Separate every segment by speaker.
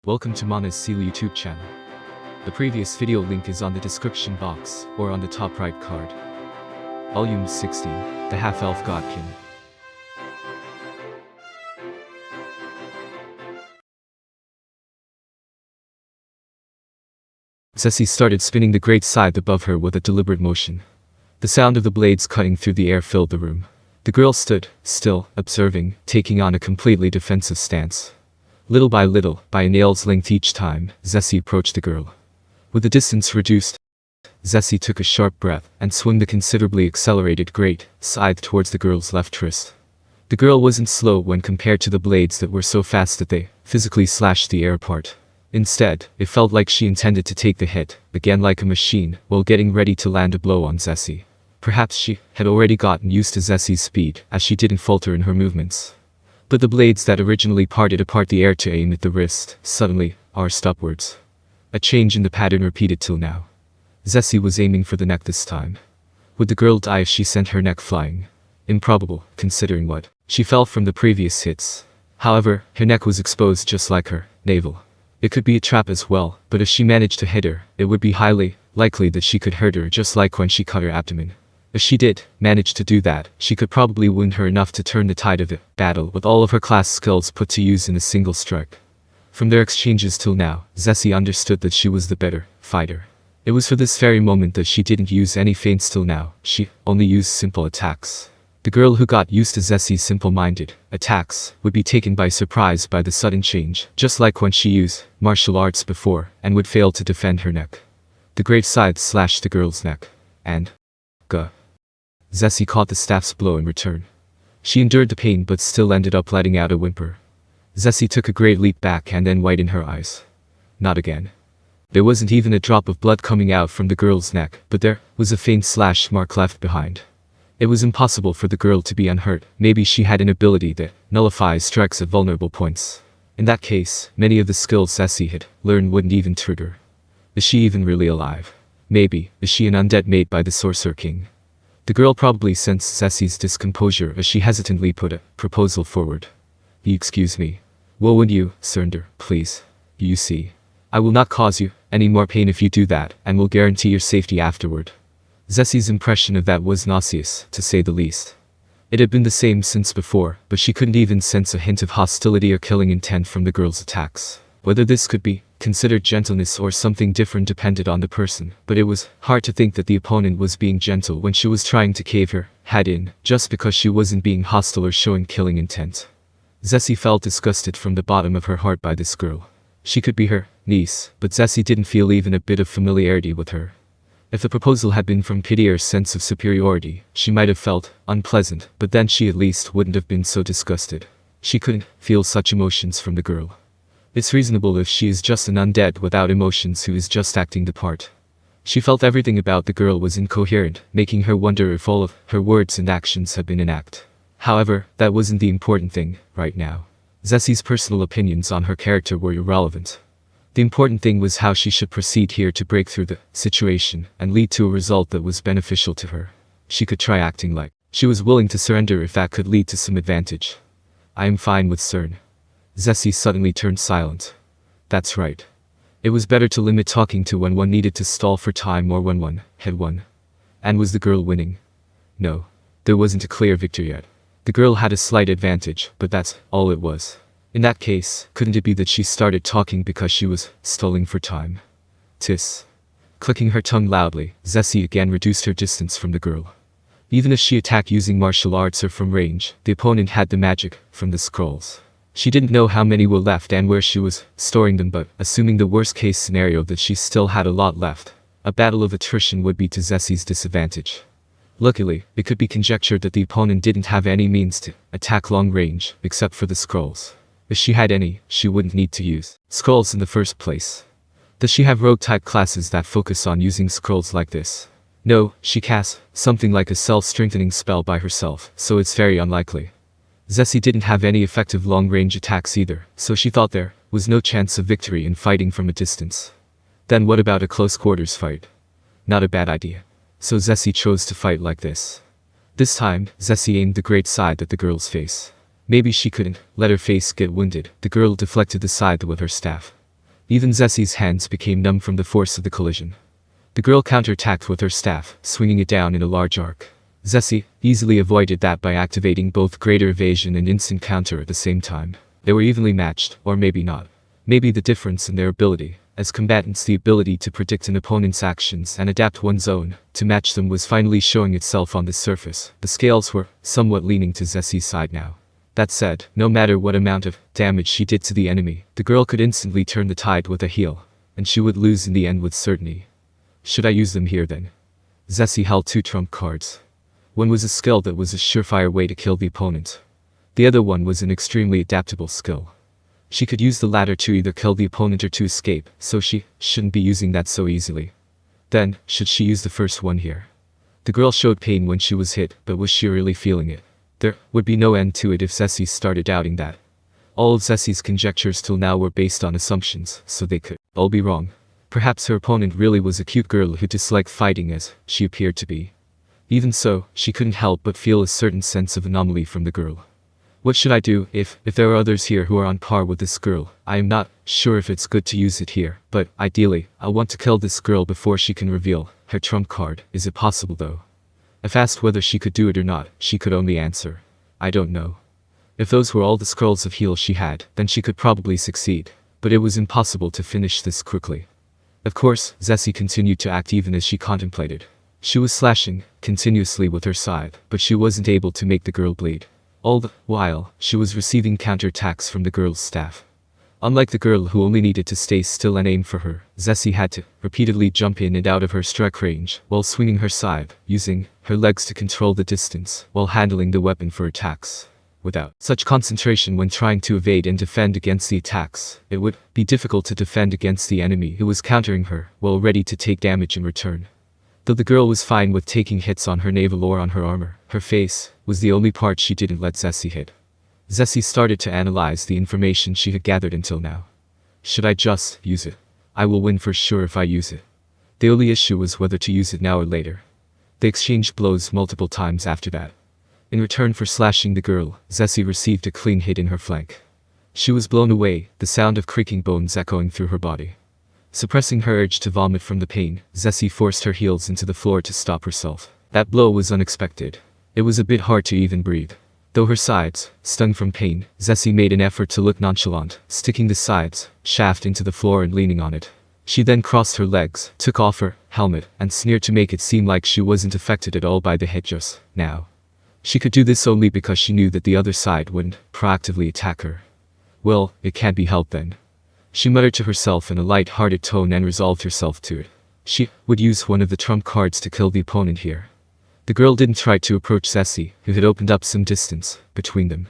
Speaker 1: Welcome to Mana's Seal YouTube channel. The previous video link is on the description box or on the top right card. Volume 16, The Half-Elf Godkin. Zesshi started spinning the great scythe above her with a deliberate motion. The sound of the blades cutting through the air filled the room. The girl stood, still, observing, taking on a completely defensive stance. Little by little, by a nail's length each time, Zesshi approached the girl. With the distance reduced, Zesshi took a sharp breath and swung the considerably accelerated great scythe towards the girl's left wrist. The girl wasn't slow when compared to the blades that were so fast that they physically slashed the air apart. Instead, it felt like she intended to take the hit, again like a machine, while getting ready to land a blow on Zesshi. Perhaps she had already gotten used to Zessi's speed, as she didn't falter in her movements. But the blades that originally parted apart the air to aim at the wrist, suddenly, arced upwards. A change in the pattern repeated till now. Zesshi was aiming for the neck this time. Would the girl die if she sent her neck flying? Improbable, considering what she felt from the previous hits. However, her neck was exposed just like her navel. It could be a trap as well, but if she managed to hit her, it would be highly likely that she could hurt her just like when she cut her abdomen. If she did manage to do that, she could probably wound her enough to turn the tide of the battle with all of her class skills put to use in a single strike. From their exchanges till now, Zesshi understood that she was the better fighter. It was for this very moment that she didn't use any feints till now, she only used simple attacks. The girl who got used to Zessi's simple-minded attacks would be taken by surprise by the sudden change, just like when she used martial arts before and would fail to defend her neck. The great scythe slashed the girl's neck, and Zesshi caught the staff's blow in return. She endured the pain but still ended up letting out a whimper. Zesshi took a great leap back and then widened her eyes. Not again. There wasn't even a drop of blood coming out from the girl's neck, but there was a faint slash mark left behind. It was impossible for the girl to be unhurt. Maybe she had an ability that nullifies strikes at vulnerable points. In that case, many of the skills Zesshi had learned wouldn't even trigger. Is she even really alive? Maybe, is she an undead made by the Sorcerer King? The girl probably sensed Zessi's discomposure as she hesitantly put a proposal forward. Excuse me. Would you surrender, please? You see, I will not cause you any more pain if you do that, and will guarantee your safety afterward. Zessi's impression of that was nauseous, to say the least. It had been the same since before, but she couldn't even sense a hint of hostility or killing intent from the girl's attacks. Whether this could be considered gentleness or something different depended on the person, but it was hard to think that the opponent was being gentle when she was trying to cave her head in, just because she wasn't being hostile or showing killing intent. Zesshi felt disgusted from the bottom of her heart by this girl. She could be her niece, but Zesshi didn't feel even a bit of familiarity with her. If the proposal had been from pity or sense of superiority, she might have felt unpleasant, but then she at least wouldn't have been so disgusted. She couldn't feel such emotions from the girl. It's reasonable if she is just an undead without emotions who is just acting the part. She felt everything about the girl was incoherent, making her wonder if all of her words and actions had been an act. However, that wasn't the important thing, right now. Zessi's personal opinions on her character were irrelevant. The important thing was how she should proceed here to break through the situation and lead to a result that was beneficial to her. She could try acting like she was willing to surrender if that could lead to some advantage. I am fine with Cern. Zesshi suddenly turned silent. That's right. It was better to limit talking to when one needed to stall for time or when one had won. And was the girl winning? No. There wasn't a clear victory yet. The girl had a slight advantage, but that's all it was. In that case, couldn't it be that she started talking because she was stalling for time? Tis. Clicking her tongue loudly, Zesshi again reduced her distance from the girl. Even if she attacked using martial arts or from range, the opponent had the magic from the scrolls. She didn't know how many were left and where she was storing them, but assuming the worst case scenario that she still had a lot left, a battle of attrition would be to Zessi's disadvantage. Luckily, it could be conjectured that the opponent didn't have any means to attack long range, except for the scrolls. If she had any, she wouldn't need to use scrolls in the first place. Does she have rogue-type classes that focus on using scrolls like this? No, she casts something like a self-strengthening spell by herself, so it's very unlikely. Zesshi didn't have any effective long-range attacks either, so she thought there was no chance of victory in fighting from a distance. Then what about a close-quarters fight? Not a bad idea. So Zesshi chose to fight like this. This time, Zesshi aimed the great scythe at the girl's face. Maybe she couldn't let her face get wounded. The girl deflected the scythe with her staff. Even Zessie's hands became numb from the force of the collision. The girl counterattacked with her staff, swinging it down in a large arc. Zesshi easily avoided that by activating both greater evasion and instant counter at the same time. They were evenly matched, or maybe not. Maybe the difference in their ability, as combatants the ability to predict an opponent's actions and adapt one's own, to match them was finally showing itself on the surface. The scales were somewhat leaning to Zessie's side now. That said, no matter what amount of damage she did to the enemy, the girl could instantly turn the tide with a heal, and she would lose in the end with certainty. Should I use them here then? Zesshi held 2 trump cards. One was a skill that was a surefire way to kill the opponent. The other one was an extremely adaptable skill. She could use the latter to either kill the opponent or to escape, so she shouldn't be using that so easily. Then, should she use the first one here? The girl showed pain when she was hit, but was she really feeling it? There would be no end to it if Zesshi started doubting that. All of Zessi's conjectures till now were based on assumptions, so they could all be wrong. Perhaps her opponent really was a cute girl who disliked fighting as she appeared to be. Even so, she couldn't help but feel a certain sense of anomaly from the girl. What should I do if there are others here who are on par with this girl? I am not sure if it's good to use it here, but ideally, I want to kill this girl before she can reveal her trump card. Is it possible though? If asked whether she could do it or not, she could only answer, I don't know. If those were all the scrolls of heal she had, then she could probably succeed, but it was impossible to finish this quickly. Of course, Zesshi continued to act even as she contemplated. She was slashing continuously with her scythe, but she wasn't able to make the girl bleed. All the while, she was receiving counterattacks from the girl's staff. Unlike the girl who only needed to stay still and aim for her, Zesshi had to repeatedly jump in and out of her strike range while swinging her scythe, using her legs to control the distance while handling the weapon for attacks. Without such concentration when trying to evade and defend against the attacks, it would be difficult to defend against the enemy who was countering her while ready to take damage in return. Though the girl was fine with taking hits on her navel or on her armor, her face was the only part she didn't let Zesshi hit. Zesshi started to analyze the information she had gathered until now. Should I just use it? I will win for sure if I use it. The only issue was whether to use it now or later. They exchanged blows multiple times after that. In return for slashing the girl, Zesshi received a clean hit in her flank. She was blown away, the sound of creaking bones echoing through her body. Suppressing her urge to vomit from the pain, Zesshi forced her heels into the floor to stop herself. That blow was unexpected. It was a bit hard to even breathe. Though her sides stung from pain, Zesshi made an effort to look nonchalant, sticking the sides shaft into the floor and leaning on it. She then crossed her legs, took off her helmet, and sneered to make it seem like she wasn't affected at all by the hit just now. She could do this only because she knew that the other side wouldn't proactively attack her. Well, it can't be helped then. She muttered to herself in a light-hearted tone and resolved herself to it. She would use one of the trump cards to kill the opponent here. The girl didn't try to approach Zesshi, who had opened up some distance between them.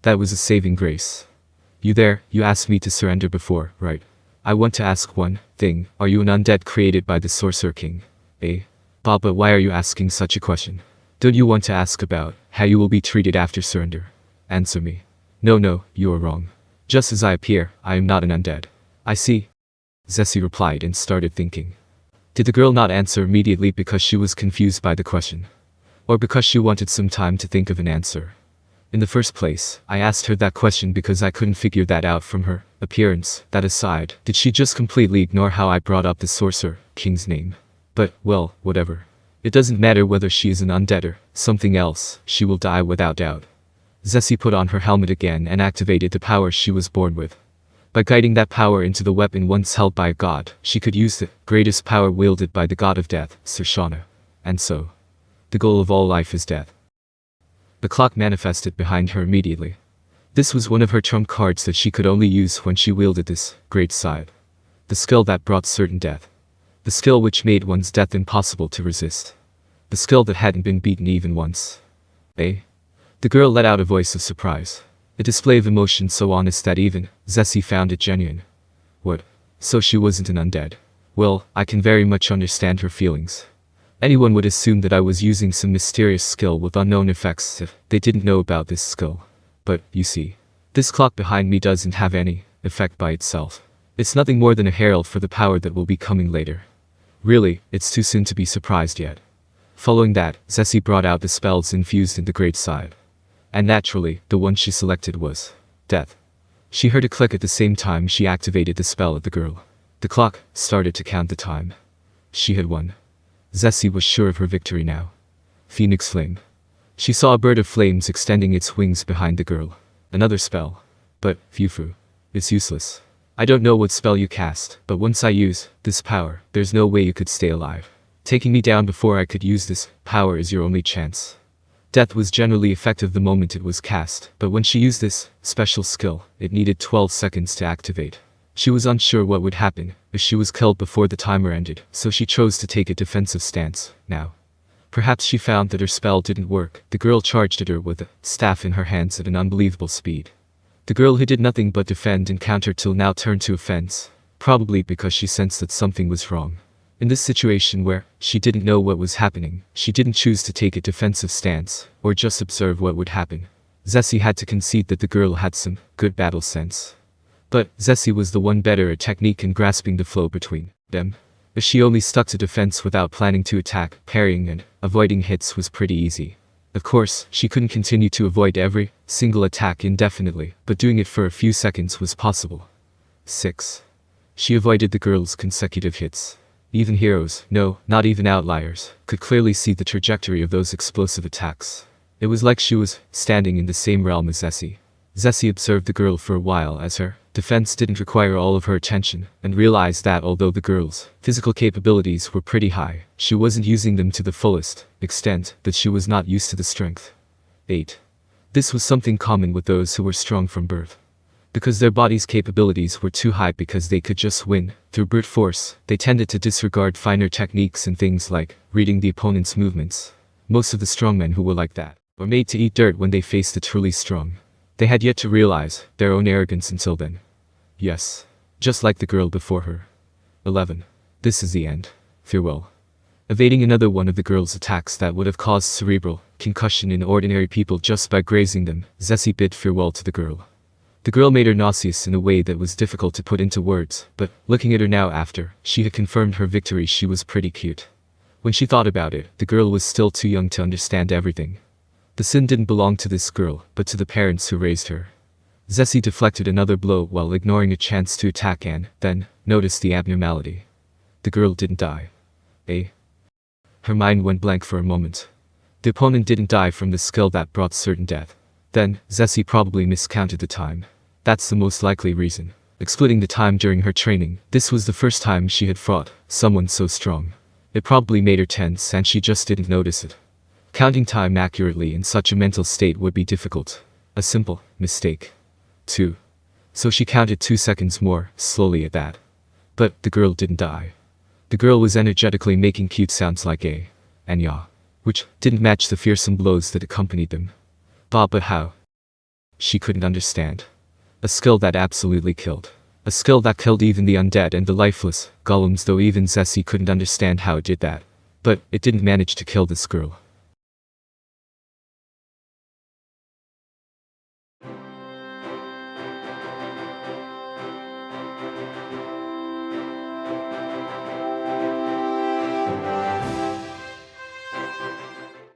Speaker 1: That was a saving grace. You there, you asked me to surrender before, right? I want to ask one thing. Are you an undead created by the Sorcerer King? Baba, why are you asking such a question? Don't you want to ask about how you will be treated after surrender? Answer me. No, you are wrong. Just as I appear, I am not an undead. I see. Zesshi replied and started thinking. Did the girl not answer immediately because she was confused by the question? Or because she wanted some time to think of an answer? In the first place, I asked her that question because I couldn't figure that out from her appearance. That aside, did she just completely ignore how I brought up the Sorcerer King's name? But, well, whatever. It doesn't matter whether she is an undead or something else, she will die without doubt. Zesshi put on her helmet again and activated the power she was born with. By guiding that power into the weapon once held by a god, she could use the greatest power wielded by the god of death, Sirshana. And so, the goal of all life is death. The clock manifested behind her immediately. This was one of her trump cards that she could only use when she wielded this great scythe. The skill that brought certain death. The skill which made one's death impossible to resist. The skill that hadn't been beaten even once. The girl let out a voice of surprise. A display of emotion so honest that even Zesshi found it genuine. What? So she wasn't an undead? Well, I can very much understand her feelings. Anyone would assume that I was using some mysterious skill with unknown effects if they didn't know about this skill. But, you see, this clock behind me doesn't have any effect by itself. It's nothing more than a herald for the power that will be coming later. Really, it's too soon to be surprised yet. Following that, Zesshi brought out the spells infused in the great scythe. And naturally, the one she selected was death. She heard a click at the same time she activated the spell at the girl. The clock started to count the time. She had won. Zesshi was sure of her victory now. Phoenix Flame. She saw a bird of flames extending its wings behind the girl. Another spell. But, Fufu. It's useless. I don't know what spell you cast, but once I use this power, there's no way you could stay alive. Taking me down before I could use this power is your only chance. Death was generally effective the moment it was cast, but when she used this special skill, it needed 12 seconds to activate. She was unsure what would happen if she was killed before the timer ended, so she chose to take a defensive stance now. Perhaps she found that her spell didn't work. The girl charged at her with a staff in her hands at an unbelievable speed. The girl who did nothing but defend and counter till now turned to offense, probably because she sensed that something was wrong. In this situation where she didn't know what was happening, she didn't choose to take a defensive stance, or just observe what would happen. Zesshi had to concede that the girl had some good battle sense. But Zesshi was the one better at technique and grasping the flow between them. If she only stuck to defense without planning to attack, parrying and avoiding hits was pretty easy. Of course, she couldn't continue to avoid every single attack indefinitely, but doing it for a few seconds was possible. 6. She avoided the girl's consecutive hits. Even heroes, no, not even outliers, could clearly see the trajectory of those explosive attacks. It was like she was standing in the same realm as Zesshi. Zesshi observed the girl for a while as her defense didn't require all of her attention, and realized that although the girl's physical capabilities were pretty high, she wasn't using them to the fullest extent, that she was not used to the strength. 8. This was something common with those who were strong from birth. Because their body's capabilities were too high because they could just win through brute force, they tended to disregard finer techniques and things like reading the opponent's movements. Most of the strongmen who were like that were made to eat dirt when they faced the truly strong. They had yet to realize their own arrogance until then. Yes. Just like the girl before her. 11. This is the end. Farewell. Evading another one of the girl's attacks that would have caused cerebral concussion in ordinary people just by grazing them, Zesshi bid farewell to the girl. The girl made her nauseous in a way that was difficult to put into words, but looking at her now after she had confirmed her victory, she was pretty cute. When she thought about it, the girl was still too young to understand everything. The sin didn't belong to this girl, but to the parents who raised her. Zesshi deflected another blow while ignoring a chance to attack and then noticed the abnormality. The girl didn't die. Her mind went blank for a moment. The opponent didn't die from the skill that brought certain death. Then, Zesshi probably miscounted the time. That's the most likely reason. Splitting the time during her training, this was the first time she had fought someone so strong. It probably made her tense and she just didn't notice it. Counting time accurately in such a mental state would be difficult. A simple mistake. 2. So she counted 2 seconds more, slowly at that. But the girl didn't die. The girl was energetically making cute sounds like and ya, which didn't match the fearsome blows that accompanied them. But how? She couldn't understand. A skill that absolutely killed. A skill that killed even the undead and the lifeless golems, though even Zesshi couldn't understand how it did that. But it didn't manage to kill this girl.